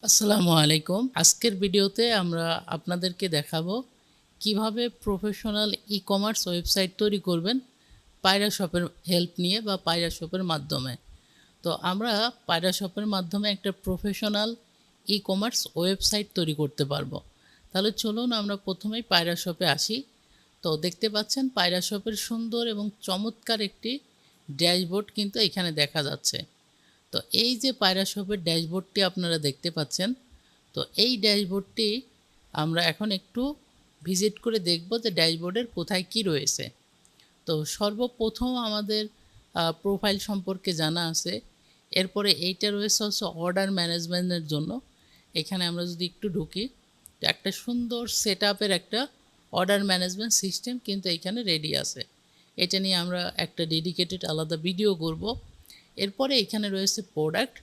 আসসালামু আলাইকুম। আজকের ভিডিওতে আমরা আপনাদেরকে দেখাবো কিভাবে প্রফেশনাল ই-কমার্স ওয়েবসাইট তৈরি করবেন পায়রা শপের হেল্প নিয়ে বা পায়রা শপের মাধ্যমে। তো আমরা পায়রা শপের মাধ্যমে একটা প্রফেশনাল ই-কমার্স ওয়েবসাইট তৈরি করতে পারবো। তাহলে চলুন আমরা প্রথমেই পায়রা শপে আসি। তো দেখতে পাচ্ছেন পায়রা শপের সুন্দর এবং চমৎকার একটি ড্যাশবোর্ড কিন্তু এখানে দেখা যাচ্ছে। তো এই যে পায়রা শপের ড্যাশবোর্ডটি আপনারা দেখতে পাচ্ছেন, তো এই ড্যাশবোর্ডটি আমরা এখন একটু ভিজিট করে দেখব যে ড্যাশবোর্ডের কোথায় কি রয়েছে। তো সর্বপ্রথম আমাদের প্রোফাইল সম্পর্কে জানা আছে। এরপরে এইটা রয়েছে হচ্ছে অর্ডার ম্যানেজমেন্টের জন্য। এখানে আমরা যদি একটু ঢুকি, তো একটা সুন্দর সেটআপের একটা অর্ডার ম্যানেজমেন্ট সিস্টেম কিন্তু এখানে রেডি আছে। এটা নিয়ে আমরা একটা ডেডিকেটেড আলাদা ভিডিও করব। এরপরে এখানে রয়েছে প্রোডাক্ট।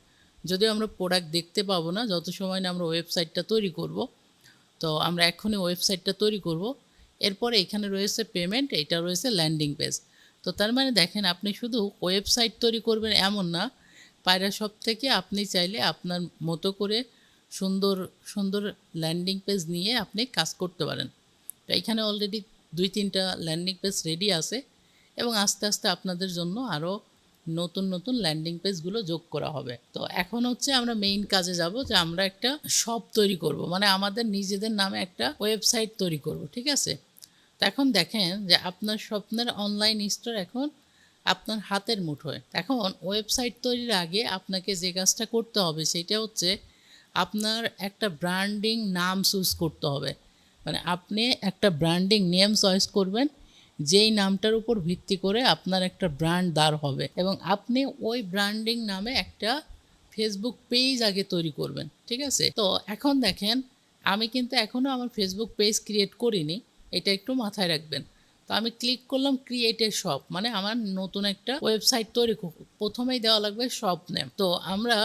যদিও আমরা প্রোডাক্ট দেখতে পাবো না যত সময় না আমরা ওয়েবসাইটটা তৈরি করব। তো আমরা এখনই ওয়েবসাইটটা তৈরি করব। এরপরে এখানে রয়েছে পেমেন্ট, এটা রয়েছে ল্যান্ডিং পেজ। তো তার মানে দেখেন আপনি শুধু ওয়েবসাইট তৈরি করবেন এমন না, পায়রা শপ থেকে আপনি চাইলে আপনার মতো করে সুন্দর সুন্দর ল্যান্ডিং পেজ নিয়ে আপনি কাজ করতে পারেন। তো এখানে অলরেডি 2-3টা ল্যান্ডিং পেজ রেডি আছে এবং আস্তে আস্তে আপনাদের জন্য আরও নতুন নতুন ল্যান্ডিং পেজগুলো যোগ করা হবে। তো এখন হচ্ছে আমরা মেইন কাজে যাব, যে আমরা একটা শপ তৈরি করব, মানে আমাদের নিজেদের নামে একটা ওয়েবসাইট তৈরি করব, ঠিক আছে। তো এখন দেখেন যে আপনার স্বপ্নের অনলাইন স্টোর এখন আপনার হাতের মুঠোয়। এখন ওয়েবসাইট তৈরির আগে আপনাকে যে কাজটা করতে হবে সেটা হচ্ছে আপনার একটা ব্র্যান্ডিং নাম চুজ করতে হবে। মানে আপনি একটা ব্র্যান্ডিং নেম চয়েস করবেন, যেই নামটার উপর ভিত্তি করে আপনার একটা ব্র্যান্ড দাঁড় হবে এবং আপনি ওই ব্র্যান্ডিং নামে একটা ফেসবুক পেজ আগে তৈরি করবেন, ঠিক আছে। তো এখন দেখেন আমি কিন্তু এখনও আমার ফেসবুক পেজ ক্রিয়েট করিনি, এটা একটু মাথায় রাখবেন। তো আমি ক্লিক করলাম ক্রিয়েট এ শপ, মানে আমার নতুন একটা ওয়েবসাইট তৈরি করব। প্রথমেই দেওয়া লাগবে শপ নেম। তো আমরা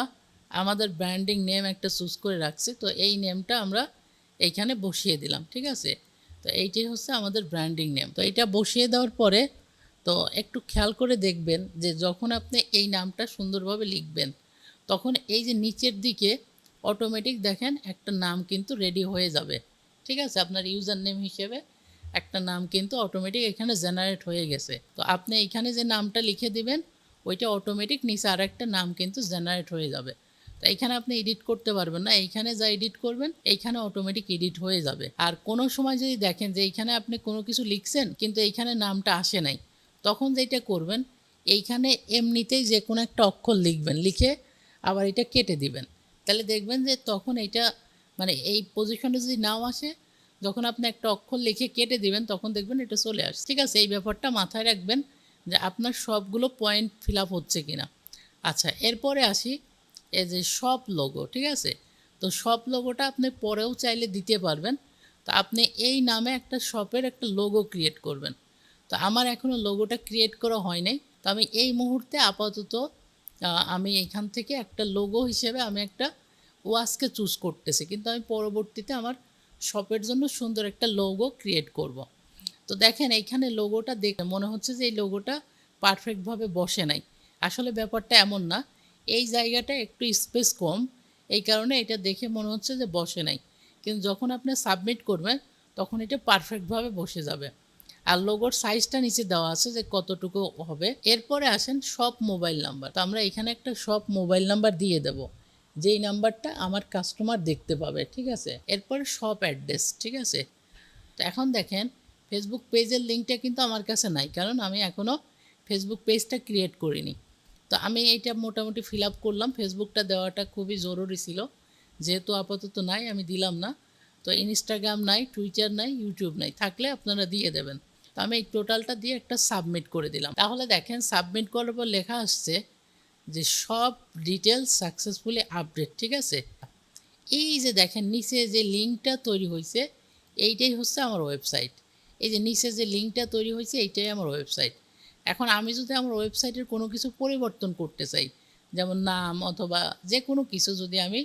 আমাদের ব্র্যান্ডিং নেম একটা চুজ করে রাখছি, তো এই নেমটা আমরা এইখানে বসিয়ে দিলাম, ঠিক আছে। তো এইটাই হচ্ছে আমাদের ব্র্যান্ডিং নেম। তো এইটা বসিয়ে দেওয়ার পরে তো একটু খেয়াল করে দেখবেন যে যখন আপনি এই নামটা সুন্দরভাবে লিখবেন তখন এই যে নিচের দিকে অটোমেটিক দেখেন একটা নাম কিন্তু রেডি হয়ে যাবে, ঠিক আছে। আপনার ইউজার নেম হিসেবে একটা নাম কিন্তু অটোমেটিক এখানে জেনারেট হয়ে গেছে। তো আপনি এখানে যে নামটা লিখে দিবেন ওইটা অটোমেটিক নিচে আর একটা নাম কিন্তু জেনারেট হয়ে যাবে। তো এইখানে আপনি এডিট করতে পারবেন না, এইখানে যা এডিট করবেন এইখানে অটোমেটিক এডিট হয়ে যাবে। আর কোনো সময় যদি দেখেন যে এইখানে আপনি কোনো কিছু লিখছেন কিন্তু এইখানে নামটা আসে নাই, তখন যেটা করবেন এইখানে এমনিতেই যে কোনো একটা অক্ষর লিখবেন, লিখে আবার এটা কেটে দিবেন। তাহলে দেখবেন যে তখন এইটা মানে এই পজিশনে যদি নাও আসে, যখন আপনি একটা অক্ষর লিখে কেটে দিবেন তখন দেখবেন এটা চলে আসে, ঠিক আছে। এই ব্যাপারটা মাথায় রাখবেন যে আপনার সবগুলো পয়েন্ট ফিল আপ হচ্ছে কিনা। আচ্ছা, এরপরে আসি এই যে শপ লোগো, ঠিক আছে। তো শপ লোগোটা আপনি পরেও চাইলে দিতে পারবেন। তো আপনি এই নামে একটা শপের একটা লোগো ক্রিয়েট করবেন। তো আমার এখনও লোগোটা ক্রিয়েট করা হয় নাই, তো আমি এই মুহূর্তে আপাতত আমি এখান থেকে একটা লোগো হিসেবে আমি একটা ওয়াচকে চুজ করতেছি, কিন্তু আমি পরবর্তীতে আমার শপের জন্য সুন্দর একটা লোগো ক্রিয়েট করব। তো দেখেন এইখানে লোগোটা দেখে মনে হচ্ছে যে এই লোগোটা পারফেক্টভাবে বসে নাই। আসলে ব্যাপারটা এমন না, এই জায়গাটা একটু স্পেস কম, এই কারণে এটা দেখে মনে হচ্ছে যে বসে নাই, কিন্তু যখন আপনি সাবমিট করবেন তখন এটা পারফেক্টভাবে বসে যাবে। আর লোগোর সাইজটা নিচে দেওয়া আছে যে কতটুকু হবে। এরপরে আসেন শপ মোবাইল নাম্বার। তো আমরা এখানে একটা শপ মোবাইল নাম্বার দিয়ে দেব, যেই নাম্বারটা আমার কাস্টমার দেখতে পাবে, ঠিক আছে। এরপরে শপ অ্যাড্রেস, ঠিক আছে। তো এখন দেখেন ফেসবুক পেজের লিঙ্কটা কিন্তু আমার কাছে নাই, কারণ আমি এখনও ফেসবুক পেজটা ক্রিয়েট করিনি। তো আমি এইটা মোটামুটি ফিল আপ করলাম, ফেসবুকটা দেওয়াটা খুবই জরুরি ছিল, যেহেতু আপাতত নাই আমি দিলাম না। তো ইনস্টাগ্রাম নাই, টুইটার নাই, ইউটিউব নাই, থাকলে আপনারা দিয়ে দেবেন। তো আমি এই টোটালটা দিয়ে একটা সাবমিট করে দিলাম। তাহলে দেখেন সাবমিট করার পর লেখা আসছে যে সব ডিটেলস সাকসেসফুলি আপডেট, ঠিক আছে। এই যে দেখেন নিচে যে লিঙ্কটা তৈরি হয়েছে এইটাই হচ্ছে আমার ওয়েবসাইট। এই যে নিচে যে লিঙ্কটা তৈরি হয়েছে এইটাই আমার ওয়েবসাইট। এখন আমি যদি আমার ওয়েবসাইটের কোনো কিছু পরিবর্তন করতে চাই, যেমন নাম অথবা যে কোনো কিছু, যদি আমি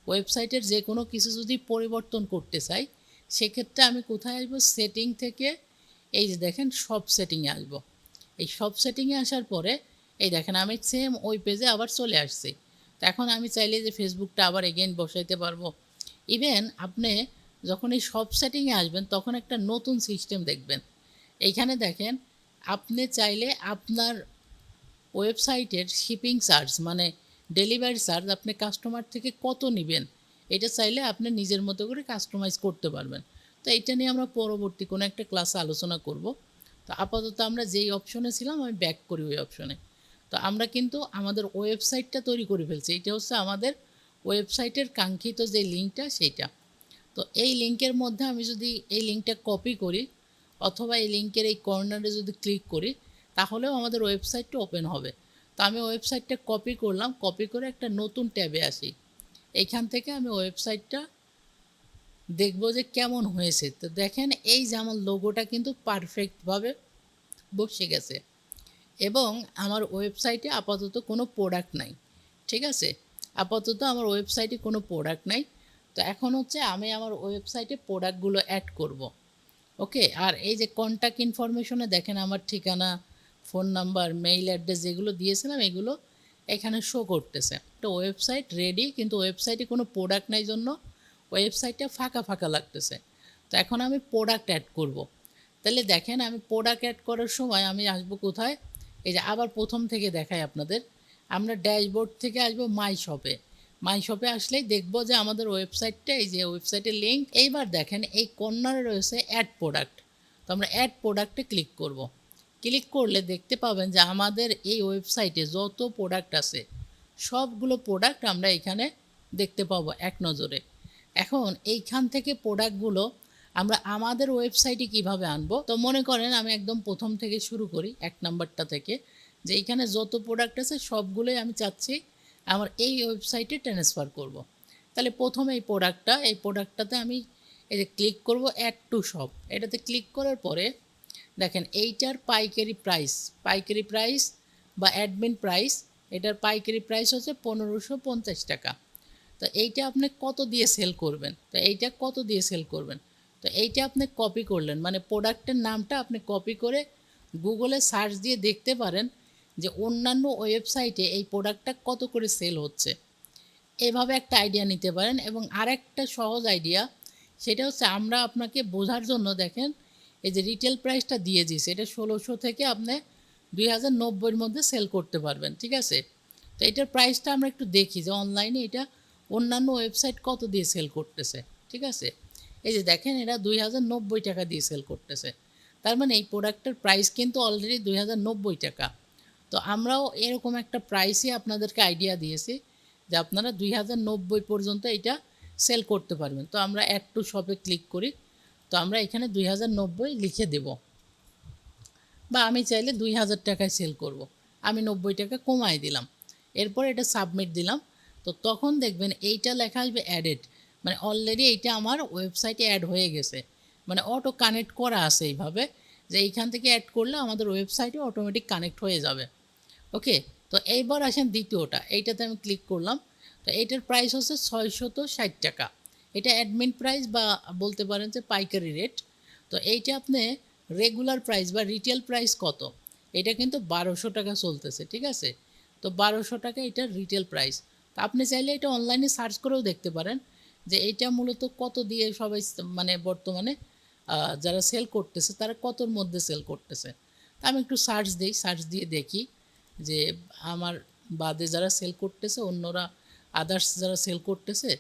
ওয়েবসাইটের যে কোনো কিছু যদি পরিবর্তন করতে চাই, সেক্ষেত্রে আমি কোথায় আসবো, সেটিং থেকে এই যে দেখেন সব সেটিংয়ে আসবো। এই সব সেটিংয়ে আসার পরে এই দেখেন আমি সেম ওই পেজে আবার চলে আসছি। তো এখন আমি চাইলে যে ফেসবুকটা আবার এগেইন বসাইতে পারবো। ইভেন আপনি যখন এই সব সেটিংয়ে আসবেন তখন একটা নতুন সিস্টেম দেখবেন। এইখানে দেখেন আপনি চাইলে আপনার ওয়েবসাইটের শিপিং চার্জ মানে ডেলিভারি চার্জ আপনি কাস্টমার থেকে কত নেবেন এটা চাইলে আপনি নিজের মতো করে কাস্টমাইজ করতে পারবেন। তো এইটা নিয়ে আমরা পরবর্তী কোনো একটা ক্লাসে আলোচনা করব। তো আপাতত আমরা যেই অপশনে ছিলাম আমি ব্যাক করি ওই অপশনে। তো আমরা কিন্তু আমাদের ওয়েবসাইটটা তৈরি করে ফেলছি, এটা হচ্ছে আমাদের ওয়েবসাইটের কাঙ্ক্ষিত যে লিঙ্কটা সেইটা। তো এই লিঙ্কের মধ্যে আমি যদি এই লিঙ্কটা কপি করি অথবা এই লিঙ্কের এই কর্নারে যদি ক্লিক করি তাহলেও আমাদের ওয়েবসাইটটা ওপেন হবে। তো আমি ওয়েবসাইটটা কপি করলাম, কপি করে একটা নতুন ট্যাবে আসি। এইখান থেকে আমি ওয়েবসাইটটা দেখব যে কেমন হয়েছে। তো দেখেন এই যে আমার লোগোটা কিন্তু পারফেক্টভাবে বসে গেছে এবং আমার ওয়েবসাইটে আপাতত কোনো প্রোডাক্ট নাই। ঠিক আছে, আপাতত আমার ওয়েবসাইটে কোনো প্রোডাক্ট নাই। তো এখন হচ্ছে আমি আমার ওয়েবসাইটে প্রোডাক্টগুলো অ্যাড করব। ওকে, আর এই যে কন্ট্যাক্ট ইনফরমেশনে দেখেন আমার ঠিকানা, ফোন নাম্বার, মেইল অ্যাড্রেস যেগুলো দিয়েছিলাম এগুলো এখানে শো করতেছে। তো ওয়েবসাইট রেডি, কিন্তু ওয়েবসাইটে কোনো প্রোডাক্ট নাই জন্য ওয়েবসাইটটা ফাঁকা ফাঁকা লাগতেছে। তো এখন আমি প্রোডাক্ট অ্যাড করব। তাহলে দেখেন আমি প্রোডাক্ট অ্যাড করার সময় আমি আসবো কোথায়, এই যে আবার প্রথম থেকে দেখাই আপনাদের। আমরা ড্যাশবোর্ড থেকে আসবো মাই শপে। মাই শপে আসলেই দেখবো যে আমাদের ওয়েবসাইটটা, এই যে ওয়েবসাইটের লিঙ্ক। এইবার দেখেন এই কর্নারে রয়েছে অ্যাড প্রোডাক্ট। তো আমরা অ্যাড প্রোডাক্টে ক্লিক করব। ক্লিক করলে দেখতে পাবেন যে আমাদের এই ওয়েবসাইটে যত প্রোডাক্ট আছে সবগুলো প্রোডাক্ট আমরা এখানে দেখতে পাবো এক নজরে। এখন এইখান থেকে প্রোডাক্টগুলো আমরা আমাদের ওয়েবসাইটে কিভাবে আনবো, তো মনে করেন আমি একদম প্রথম থেকে শুরু করি, এক নাম্বারটা থেকে, যে এইখানে যত প্রোডাক্ট আছে সবগুলোই আমি চাচ্ছি আমার এই ওয়েবসাইটে ট্রান্সফার করব। তাহলে প্রথমে এই প্রোডাক্টটাতে আমি এই যে ক্লিক করব অ্যাড টু শপ, এটাতে ক্লিক করার পরে দেখেন এইটার পাইকারি প্রাইস বা অ্যাডমিন প্রাইস, এটার পাইকারি প্রাইস হচ্ছে 1550 টাকা। তো এইটা আপনি কত দিয়ে সেল করবেন, তো এইটা আপনি কপি করলেন, মানে প্রোডাক্টের নামটা আপনি কপি করে গুগলে সার্চ দিয়ে দেখতে পারেন যে অন্যান্য ওয়েবসাইটে এই প্রোডাক্টটা কত করে সেল হচ্ছে। এভাবে একটা আইডিয়া নিতে পারেন। এবং আরেকটা সহজ আইডিয়া, সেটা হচ্ছে আমরা আপনাকে বোঝার জন্য দেখেন এই যে রিটেল প্রাইসটা দিয়ে দিয়েছে, এটা 1600 থেকে আপনি 2090-এর মধ্যে সেল করতে পারবেন। ঠিক আছে, তো এটার প্রাইসটা আমরা একটু দেখি যে অনলাইনে এটা অন্যান্য ওয়েবসাইট কত দিয়ে সেল করতেছে। ঠিক আছে, এই যে দেখেন এরা 2090 টাকা দিয়ে সেল করতেছে, তার মানে এই প্রোডাক্টের প্রাইস কিন্তু অলরেডি 2090 টাকা। তো আমরাও এরকম একটা প্রাইসই আপনাদেরকে আইডিয়া দিয়েছি যে আপনারা 2090 পর্যন্ত এটা সেল করতে পারবেন। তো আমরা অ্যাড টু শপে ক্লিক করি, তো আমরা এখানে 2090 লিখে দেব, বা আমি চাইলে 2000 টাকায় সেল করব, আমি 90 টাকা কমাই দিলাম, এরপর এটা সাবমিট দিলাম। তো তখন দেখবেন এইটা লেখা আসবে অ্যাডেড, মানে অলরেডি এইটা আমার ওয়েবসাইটে অ্যাড হয়ে গেছে, মানে অটো কানেক্ট করা আছে এইভাবে যে এইখান থেকে অ্যাড করলে আমাদের ওয়েবসাইটে অটোমেটিক কানেক্ট হয়ে যাবে। ওকে, তো এইবার আসেন দ্বিতীয়টা, এইটাতে আমি ক্লিক করলাম। তো এইটার প্রাইস হচ্ছে 660 টাকা, এটা অ্যাডমিন প্রাইস বা বলতে পারেন যে পাইকারি রেট। তো এইটা আপনি রেগুলার প্রাইস বা রিটেল প্রাইস কত, এটা কিন্তু 1200 টাকা চলতেছে। ঠিক আছে, তো 1200 টাকা এটার রিটেল প্রাইস। তো আপনি চাইলে এটা অনলাইনে সার্চ করেও দেখতে পারেন যে এইটা মূলত কত দিয়ে সবাই মানে বর্তমানে যারা সেল করতেছে তারা কতর মধ্যে সেল করতেছে। তা আমি একটু সার্চ দিয়ে দেখি যে আমার বাদে যারা সেল করতেছে, অন্যরা আদার্স যারা সেল করতেছে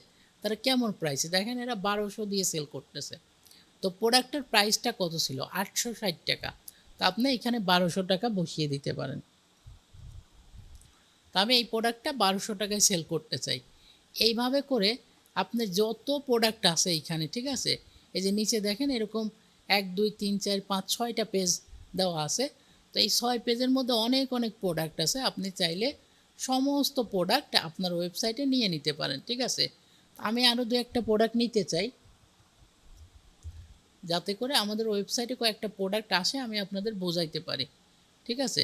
তারা কেমন প্রাইসে, দেখেন এরা 1200 দিয়ে সেল করতেছে। তো প্রোডাক্টের প্রাইসটা কত ছিল, 860 টাকা। তো আপনি এখানে 1200 টাকা বসিয়ে দিতে পারেন। তো আমি এই প্রোডাক্টটা 1200 টাকায় সেল করতে চাই। এইভাবে করে আপনি যত প্রোডাক্ট আছে এইখানে, ঠিক আছে, এই যে নিচে দেখেন এরকম 1 2 3 4 5 6টা পেজ দেওয়া আছে। তো এই 6 পেজের মধ্যে অনেক প্রোডাক্ট আছে, আপনি চাইলে সমস্ত প্রোডাক্ট আপনার ওয়েবসাইটে নিয়ে নিতে পারেন। ঠিক আছে, আমি আরও 2-1টা প্রোডাক্ট নিতে চাই যাতে করে আমাদের ওয়েবসাইটে কয়েকটা প্রোডাক্ট আসে আমি আপনাদের বোঝাইতে পারি। ঠিক আছে,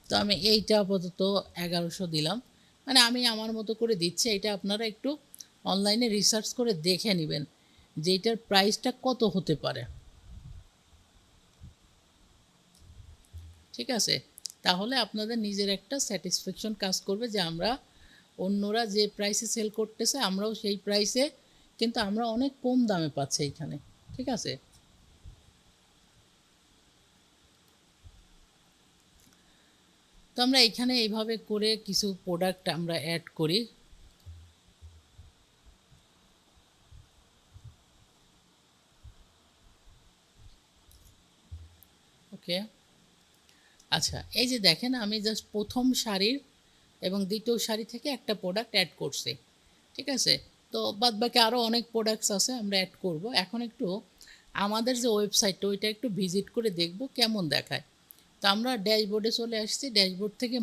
তো আমি এইটা আপাতত 1100 দিলাম, মানে আমি আমার মতো করে দিচ্ছি। এটা আপনারা একটু অনলাইনে রিসার্চ করে দেখে নেবেন যে এটার প্রাইসটা কত হতে পারে। ঠিক আছে, তাহলে আপনাদের নিজের একটা স্যাটিসফ্যাকশন কাজ করবে যে আমরা অন্যরা যে প্রাইসে সেল করতেছে আমরাও সেই প্রাইসে, কিন্তু আমরা অনেক কম দামে পাচ্ছি এখানে। ঠিক আছে, তো আমরা এখানে এইভাবে করে কিছু প্রোডাক্ট আমরা অ্যাড করি। ওকে, আচ্ছা এই যে দেখেন আমি জাস্ট প্রথম শাড়ির এবং দ্বিতীয় শাড়ি থেকে একটা প্রোডাক্ট অ্যাড করছি। ঠিক আছে, তো বাদ বাকি আরও অনেক প্রোডাক্টস আছে আমরা অ্যাড করব। এখন একটু আমাদের যে ওয়েবসাইটটা ওইটা একটু ভিজিট করে দেখব কেমন দেখায়। তো আমরা ড্যাশবোর্ডে চলে আসছি, ড্যাশবোর্ড থেকে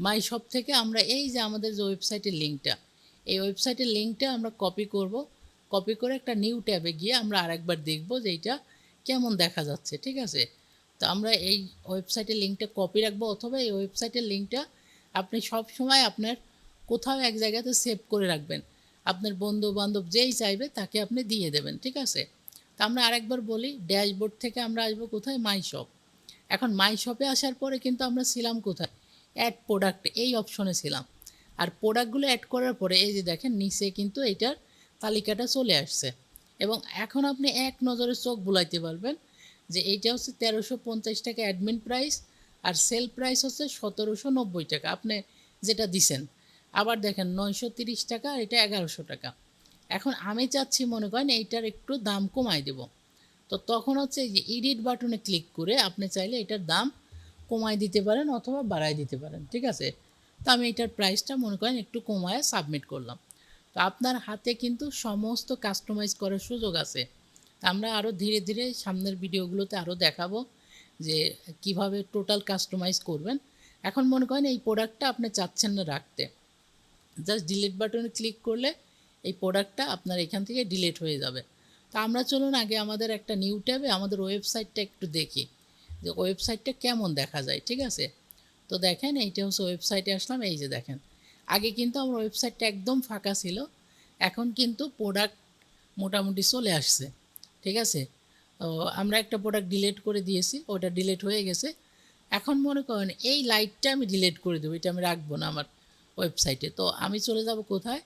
মাই শপ থেকে আমরা এই যে আমাদের যে ওয়েবসাইটের লিঙ্কটা, এই ওয়েবসাইটের লিঙ্কটা আমরা কপি করব। কপি করে একটা নিউ ট্যাবে গিয়ে আমরা আরেকবার দেখব যে এইটা কেমন দেখা যাচ্ছে। ঠিক আছে, তো আমরা এই ওয়েবসাইটের লিঙ্কটা কপি রাখবো, অথবা এই ওয়েবসাইটের লিঙ্কটা আপনি সব সময় আপনার কোথাও এক জায়গাতে সেভ করে রাখবেন। আপনার বন্ধু বান্ধব যেই চাইবে তাকে আপনি দিয়ে দেবেন। ঠিক আছে, তো আমরা আরেকবার বলি, ড্যাশবোর্ড থেকে আমরা আসবো কোথায়, মাই শপ। এখন মাই শপে আসার পরে কিন্তু আমরা ছিলাম কোথায়, অ্যাড প্রোডাক্ট এই অপশনে ছিলাম। আর প্রোডাক্টগুলো অ্যাড করার পরে এই যে দেখেন নিচে কিন্তু এইটার তালিকাটা চলে আসছে, এবং এখন আপনি এক নজরে চোখ বুলাইতে পারবেন যে এইটা হচ্ছে 1350 টাকা অ্যাডমিন প্রাইস, আর সেল প্রাইস হচ্ছে 1790 টাকা আপনি যেটা দিছেন। আবার দেখেন 930 টাকা, আর এটা 1100 টাকা। এখন আমি চাচ্ছি মনে করেন এইটার একটু দাম কমাই দেব, তো তখন হচ্ছে এই যে এডিট বাটনে ক্লিক করে আপনি চাইলে এটার দাম কমায় দিতে পারেন অথবা বাড়ায় দিতে পারেন। ঠিক আছে, তো আমি এটার প্রাইসটা মনে করেন একটু কমায় সাবমিট করলাম। তো আপনার হাতে কিন্তু সমস্ত কাস্টমাইজ করার সুযোগ আছে। আমরা আরও ধীরে ধীরে সামনের ভিডিওগুলোতে আরও দেখাবো যে কিভাবে টোটাল কাস্টমাইজ করবেন। এখন মনে করেন এই প্রোডাক্টটা আপনি চাচ্ছেন না রাখতে, জাস্ট ডিলিট বাটনে ক্লিক করলে এই প্রোডাক্টটা আপনার এখান থেকে ডিলিট হয়ে যাবে। তো আমরা চলুন আগে আমাদের একটা নিউ ট্যাবে আমাদের ওয়েবসাইটটা একটু দেখি যে ওয়েবসাইটটা কেমন দেখা যায়। ঠিক আছে, তো দেখেন এইটা হচ্ছে ওয়েবসাইটে আসলাম। এই যে দেখেন আগে কিন্তু আমার ওয়েবসাইটটা একদম ফাঁকা ছিল, এখন কিন্তু প্রোডাক্ট মোটামুটি চলে আসছে। ঠিক আছে, তো আমরা একটা প্রোডাক্ট ডিলিট করে দিয়েছি, ওটা ডিলিট হয়ে গেছে। এখন মনে করেন এই লাইটটা আমি ডিলিট করে দেবো, এটা আমি রাখবো না আমার ওয়েবসাইটে। তো আমি চলে যাব কোথায়,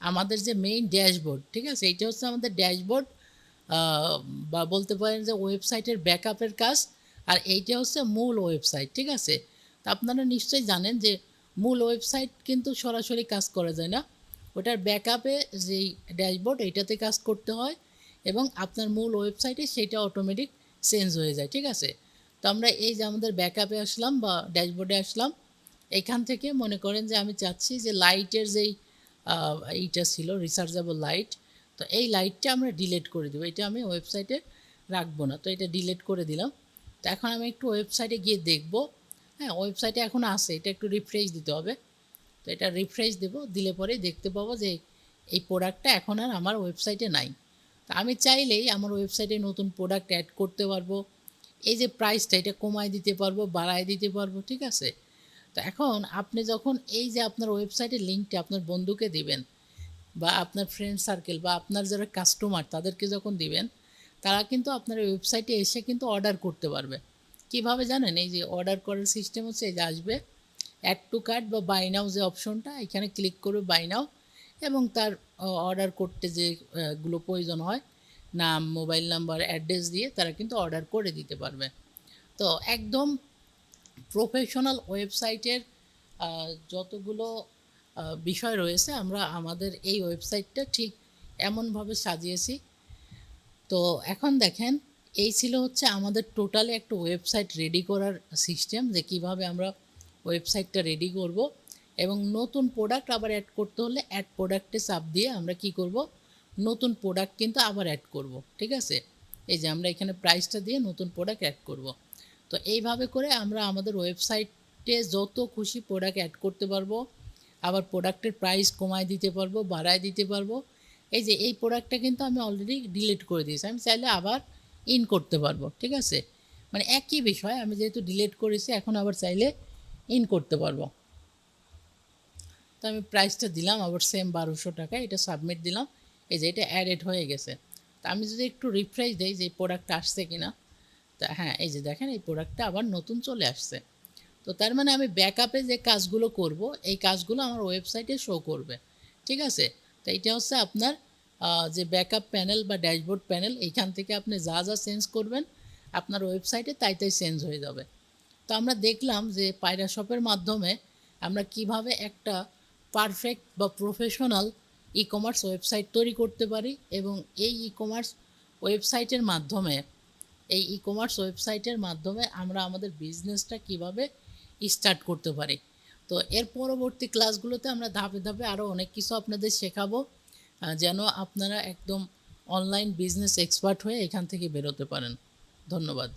আমাদের যে মেইন ড্যাশবোর্ড। ঠিক আছে, এইটা হচ্ছে আমাদের ড্যাশবোর্ড, বা বলতে পারেন যে ওয়েবসাইটের ব্যাকআপের কাজ। আর এইটা হচ্ছে মূল ওয়েবসাইট। ঠিক আছে, তা আপনারা নিশ্চয়ই জানেন যে মূল ওয়েবসাইট কিন্তু সরাসরি কাজ করা যায় না, ওটার ব্যাকআপে যেই ড্যাশবোর্ড এইটাতে কাজ করতে হয়, এবং আপনার মূল ওয়েবসাইটে সেটা অটোমেটিক চেঞ্জ হয়ে যায়। ঠিক আছে, তো আমরা এই যে আমাদের ব্যাকআপে আসলাম বা ড্যাশবোর্ডে আসলাম, এখান থেকে মনে করেন যে আমি চাচ্ছি যে লাইটের যেই এইটা ছিল রিচার্জেবল লাইট, তো এই লাইটটা আমরা ডিলিট করে দেবো, এটা আমি ওয়েবসাইটে রাখবো না। তো এটা ডিলিট করে দিলাম। তো এখন আমি একটু ওয়েবসাইটে গিয়ে দেখব। হ্যাঁ, ওয়েবসাইটে এখন আছে, এটা একটু রিফ্রেশ দিতে হবে। তো এটা রিফ্রেশ দেবো, দিলে পরেই দেখতে পাবো যে এই প্রোডাক্টটা এখন আর আমার ওয়েবসাইটে নাই। তো আমি চাইলেই আমার ওয়েবসাইটে নতুন প্রোডাক্ট অ্যাড করতে পারবো, এই যে প্রাইসটা এটা কমায় দিতে পারবো, বাড়ায় দিতে পারবো। ঠিক আছে, তো এখন আপনি যখন এই যে আপনার ওয়েবসাইটের লিঙ্কটা আপনার বন্ধুকে দিবেন, বা আপনার ফ্রেন্ড সার্কেল বা আপনার যারা কাস্টমার তাদেরকে যখন দিবেন, তারা কিন্তু আপনার ওয়েবসাইটে এসে কিন্তু অর্ডার করতে পারবে। কিভাবে জানেন, এই যে অর্ডার করার সিস্টেম হচ্ছে এই যে আসবে অ্যাড টু কার্ট বা বাই নাও যে অপশনটা, এখানে ক্লিক করবে বাই নাও, এবং তার অর্ডার করতে যে গুলো প্রয়োজন হয়, নাম, মোবাইল নাম্বার, অ্যাড্রেস দিয়ে তারা কিন্তু অর্ডার করে দিতে পারবে। তো একদম প্রফেশনাল ওয়েবসাইটের যতগুলো বিষয় রয়েছে আমরা আমাদের এই ওয়েবসাইটটা ঠিক এমনভাবে সাজিয়েছি। তো এখন দেখেন এই ছিল হচ্ছে আমাদের টোটালি একটা ওয়েবসাইট রেডি করার সিস্টেম, যে কিভাবে আমরা ওয়েবসাইটটা রেডি করব, এবং নতুন প্রোডাক্ট আবার অ্যাড করতে হলে অ্যাড প্রোডাক্টে চাপ দিয়ে আমরা কি করব, নতুন প্রোডাক্ট কিন্তু আবার অ্যাড করব। ঠিক আছে, এই যে আমরা এখানে প্রাইসটা দিয়ে নতুন প্রোডাক্ট অ্যাড করব। তো এইভাবে করে আমরা আমাদের ওয়েবসাইটে যত খুশি প্রোডাক্ট অ্যাড করতে পারবো, আবার প্রোডাক্টের প্রাইস কমায় দিতে পারবো, বাড়ায় দিতে পারবো। এই যে এই প্রোডাক্টটা কিন্তু আমি অলরেডি ডিলিট করে দিয়েছি, আমি চাইলে আবার ইন করতে পারবো। ঠিক আছে, মানে একই বিষয়, আমি যেহেতু ডিলিট করেছি এখন আবার চাইলে ইন করতে পারবো। তো আমি প্রাইসটা দিলাম আবার সেম 1200 টাকা, এটা সাবমিট দিলাম। এই যে এটা অ্যাডেড হয়ে গেছে। তো আমি যদি একটু রিফ্রেশ দিই যে এই প্রোডাক্টটা আসছে কিনা, তা হ্যাঁ এই যে দেখেন এই প্রোডাক্টটা আবার নতুন চলে আসছে। তো তার মানে আমি ব্যাকআপে যে কাজগুলো করব এই কাজগুলো আমার ওয়েবসাইটে শো করবে। ঠিক আছে? তো এটা হচ্ছে আপনার যে ব্যাকআপ প্যানেল বা ড্যাশবোর্ড প্যানেল, এইখান থেকে আপনি যা যা চেঞ্জ করবেন আপনার ওয়েবসাইটে তাই তাই চেঞ্জ হয়ে যাবে। তো আমরা দেখলাম যে পায়রা শপের মাধ্যমে আমরা কিভাবে একটা পারফেক্ট বা প্রফেশনাল ই কমার্স ওয়েবসাইট তৈরি করতে পারি, এবং এই ই কমার্স ওয়েবসাইটের মাধ্যমে আমরা আমাদের বিজনেসটা কিভাবে স্টার্ট করতে পারি। তো এর পরবর্তী ক্লাসগুলোতে আমরা ধাপে ধাপে আরও অনেক কিছু আপনাদের শেখাবো, যেন আপনারা একদম অনলাইন বিজনেস এক্সপার্ট হয়ে এখান থেকে বেরোতে পারেন। ধন্যবাদ।